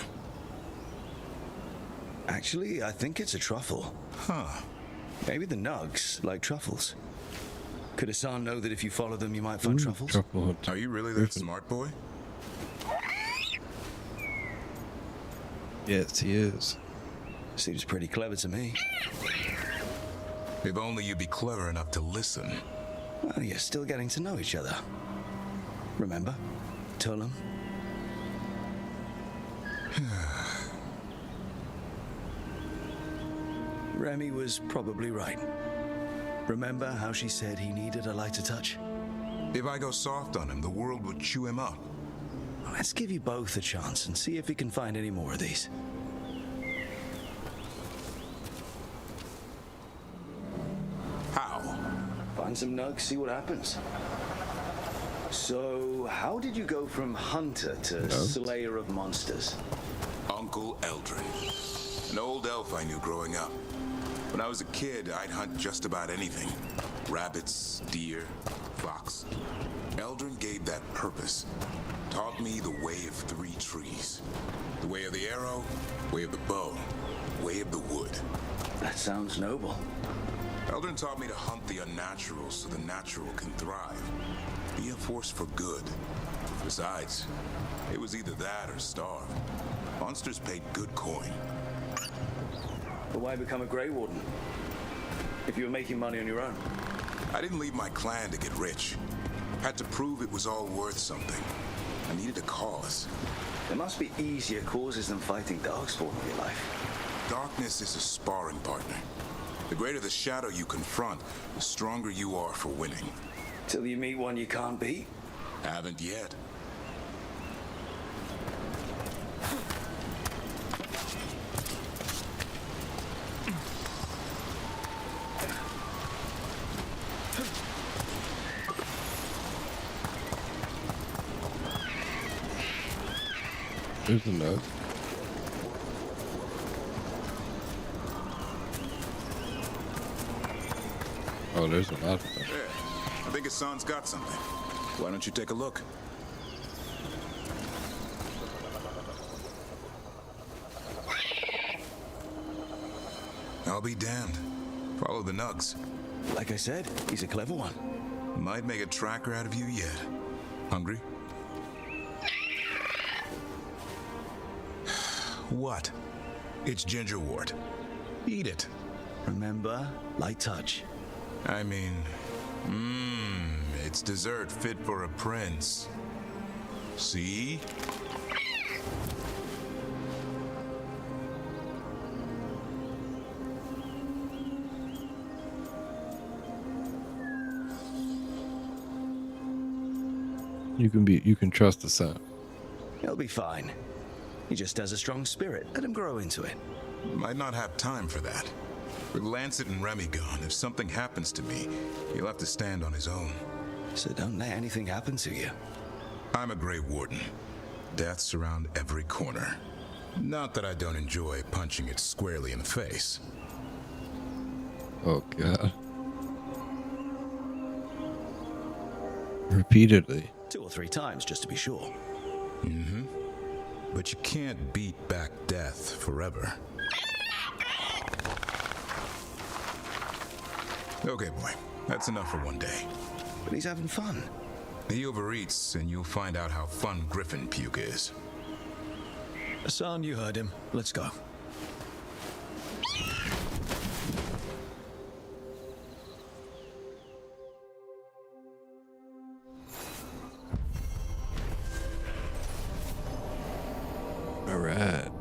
Actually, I think it's a truffle. Huh. Maybe the Nugs like truffles. Could Hassan know that if you follow them, you might find truffles? Truffle. Are you really that smart, boy? Yes, he is. Seems pretty clever to me. If only you'd be clever enough to listen. Well, you're still getting to know each other. Remember? Tolam? Remy was probably right. Remember how she said he needed a lighter touch? If I go soft on him, the world would chew him up. Let's give you both a chance and see if we can find any more of these. How? Find some nugs, see what happens. So, how did you go from hunter to slayer of monsters? Uncle Eldrin. An old elf I knew growing up. When I was a kid, I'd hunt just about anything. Rabbits, deer, fox. Eldrin gave that purpose. Taught me the way of 3 trees. The way of the arrow, way of the bow, way of the wood. That sounds noble. Eldrin taught me to hunt the unnatural so the natural can thrive. Be a force for good. Besides, it was either that or starve. Monsters paid good coin. But why become a Grey Warden? If you were making money on your own? I didn't leave my clan to get rich. Had to prove it was all worth something. I needed a cause. There must be easier causes than fighting Darkspawn in your life. Darkness is a sparring partner. The greater the shadow you confront, the stronger you are for winning. Till you meet one you can't beat? Haven't yet. There's a note. Oh, there's a lot of them. Yeah, I think Hassan's got something. Why don't you take a look? I'll be damned. Follow the nugs. Like I said, he's a clever one. Might make a tracker out of you yet. Hungry? What? It's gingerwort. Eat it. Remember, light touch. I mean, it's dessert fit for a prince. See? You can trust the son. He'll be fine. He just has a strong spirit. Let him grow into it. Might not have time for that. With Lancet and Remy gone, if something happens to me, he'll have to stand on his own. So don't let anything happen to you. I'm a Grey Warden. Death's around every corner. Not that I don't enjoy punching it squarely in the face. Oh, God. Repeatedly. 2 or 3 times, just to be sure. Mm-hmm. But you can't beat back death forever. Okay, boy. That's enough for one day. But he's having fun. He overeats, and you'll find out how fun Griffin puke is. Hassan, you heard him. Let's go. Alright.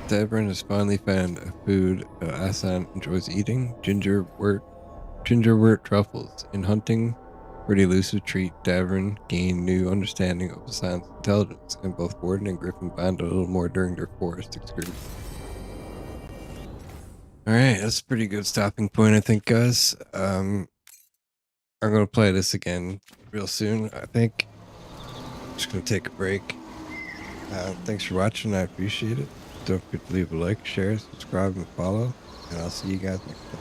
Davern has finally found a food Asan enjoys eating, gingerwort truffles. In hunting for the elusive treat, Davern gained new understanding of Asan's intelligence, and both Warden and Griffin bonded a little more during their forest excursion. Alright, that's a pretty good stopping point, I think, guys. I'm going to play this again real soon, I think. Just going to take a break. Thanks for watching. I appreciate it. Don't forget to leave a like, share, subscribe, and follow. And I'll see you guys next time.